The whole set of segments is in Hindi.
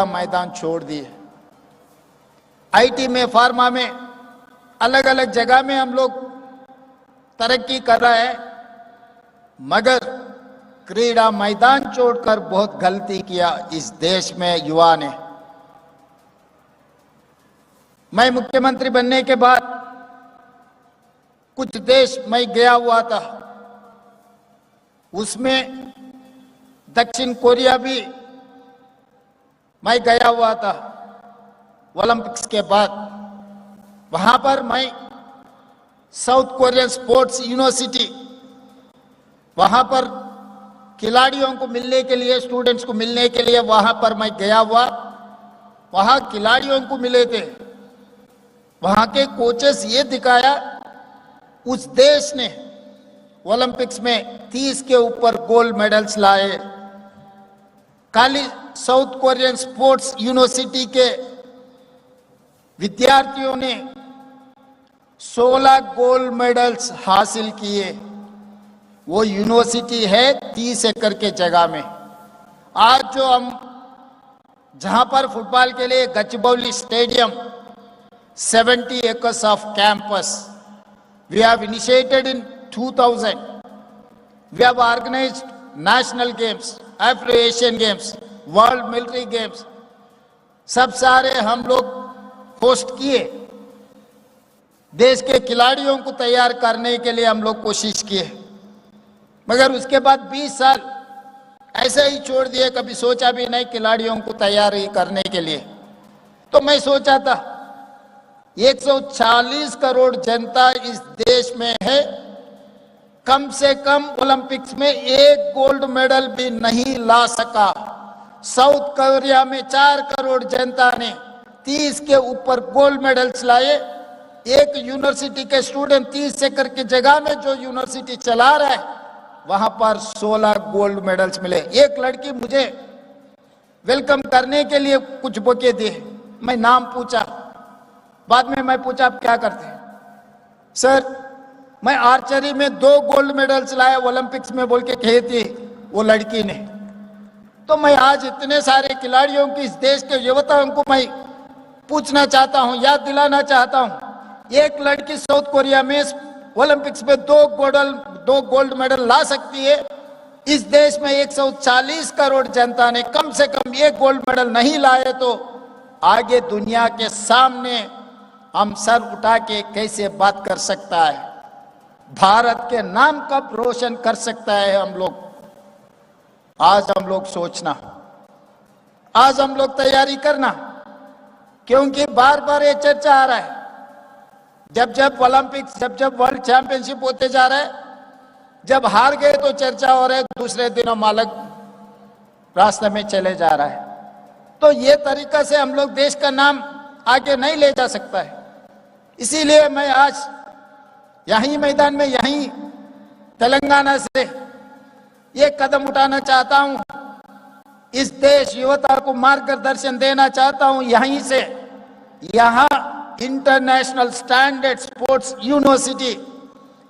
मैदान छोड़ दिए। आईटी में, फार्मा में, अलग अलग जगह में हम लोग तरक्की कर रहे हैं, मगर क्रीड़ा मैदान छोड़कर बहुत गलती किया इस देश में युवा ने। मैं मुख्यमंत्री बनने के बाद कुछ देश मैं गया हुआ था, उसमें दक्षिण कोरिया भी मैं गया हुआ था ओलंपिक्स के बाद। वहां पर मैं साउथ कोरियन स्पोर्ट्स यूनिवर्सिटी, वहां पर खिलाड़ियों को मिलने के लिए, स्टूडेंट्स को मिलने के लिए वहां पर मैं गया हुआ। वहां खिलाड़ियों को मिले थे, वहां के कोचेस ये दिखाया उस देश ने ओलंपिक्स में 30 के ऊपर गोल्ड मेडल्स लाए। खाली साउथ कोरियन स्पोर्ट्स यूनिवर्सिटी के विद्यार्थियों ने 16 गोल्ड मेडल्स हासिल किए। वो यूनिवर्सिटी है 30 एकड़ के जगह में। आज जो हम जहां पर फुटबॉल के लिए गचबौली stadium, 70 acres of campus, we have initiated in 2000. We have organized national games, Afro-Asian games, world military games, सब सारे हम लोग होस्ट किए। देश के खिलाड़ियों को तैयार करने के लिए हम लोग कोशिश किए, मगर उसके बाद 20 साल ऐसे ही छोड़ दिए, कभी सोचा भी नहीं खिलाड़ियों को तैयारी करने के लिए। तो मैं सोचा था 140 करोड़ जनता इस देश में है, कम से कम ओलंपिक्स में एक गोल्ड मेडल भी नहीं ला सका। साउथ कोरिया में 4 करोड़ जनता ने 30 के ऊपर गोल्ड मेडल्स लाए। एक यूनिवर्सिटी के स्टूडेंट 30 एकड़ की जगह में जो यूनिवर्सिटी चला रहा है, वहां पर 16 गोल्ड मेडल्स मिले। एक लड़की मुझे वेलकम करने के लिए कुछ बुके दिए, मैं नाम पूछा, बाद में मैं पूछा आप क्या करते हैं? सर मैं आर्चरी में 2 गोल्ड मेडल्स लाया ओलंपिक्स में बोल के कही थी वो लड़की ने। तो मैं आज इतने सारे खिलाड़ियों की, इस देश के युवताओं को मैं पूछना चाहता हूं, याद दिलाना चाहता हूं, एक लड़की साउथ कोरिया में ओलंपिक्स में 2 गोल्ड मेडल ला सकती है। इस देश में 140 करोड़ जनता ने कम से कम 1 गोल्ड मेडल नहीं लाए, तो आगे दुनिया के सामने हम सर उठा के कैसे बात कर सकता है? भारत के नाम कब रोशन कर सकता है हम लोग? आज हम लोग सोचना, आज हम लोग तैयारी करना, क्योंकि बार बार ये चर्चा आ रहा है, जब जब ओलंपिक्स, जब जब वर्ल्ड चैंपियनशिप होते जा रहा है, जब हार गए तो चर्चा हो रहा है, दूसरे दिन हम अलग रास्ते में चले जा रहा है। तो ये तरीका से हम लोग देश का नाम आगे नहीं ले जा सकता है। इसीलिए मैं आज यहीं मैदान में, यहीं तेलंगाना से ये कदम उठाना चाहता हूं, इस देश युवता को मार्गदर्शन देना चाहता हूं। यहीं से, यहां international standard sports university,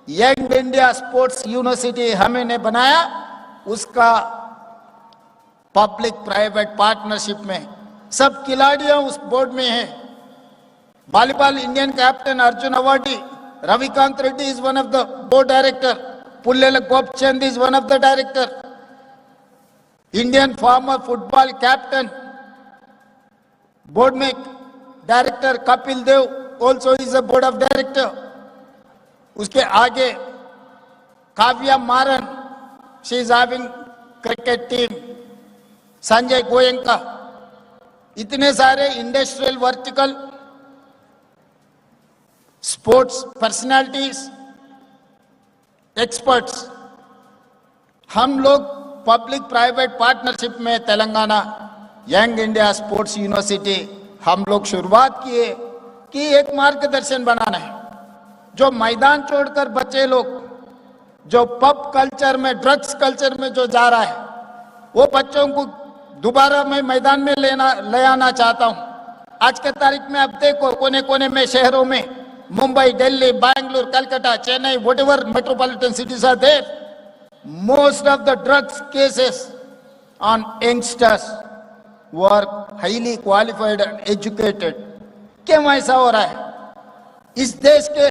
young India sports university हमने बनाया, उसका पब्लिक प्राइवेट पार्टनरशिप में सब खिलाड़ियों उस बोर्ड में हैं। Volleyball Indian captain Arjuna awardee Ravikant Reddy is one of the board director, Pullela Gopichand is one of the director. Indian former football captain, board में director Kapil Dev also is a board of director. उसके आगे काव्या मारन, she is having cricket team. Sanjay Goenka, इतने सारे industrial vertical sports personalities, experts, हम लोग पब्लिक प्राइवेट पार्टनरशिप में Telangana young India sports university हम लोग शुरुआत किए कि एक मार्गदर्शन बनाना है। जो मैदान छोड़कर बच्चे लोग जो पब कल्चर में, ड्रग्स कल्चर में जो जा रहा है, वो बच्चों को दोबारा मैं मैदान में ले आना चाहता हूं। आज के तारीख में अब देखो कोने कोने में, शहरों में, Mumbai, Delhi, Bangalore, Calcutta, Chennai, whatever metropolitan cities are there, most of the drugs cases on youngsters. Work, highly qualified and educated. क्यों ऐसा हो रहा है? इस देश के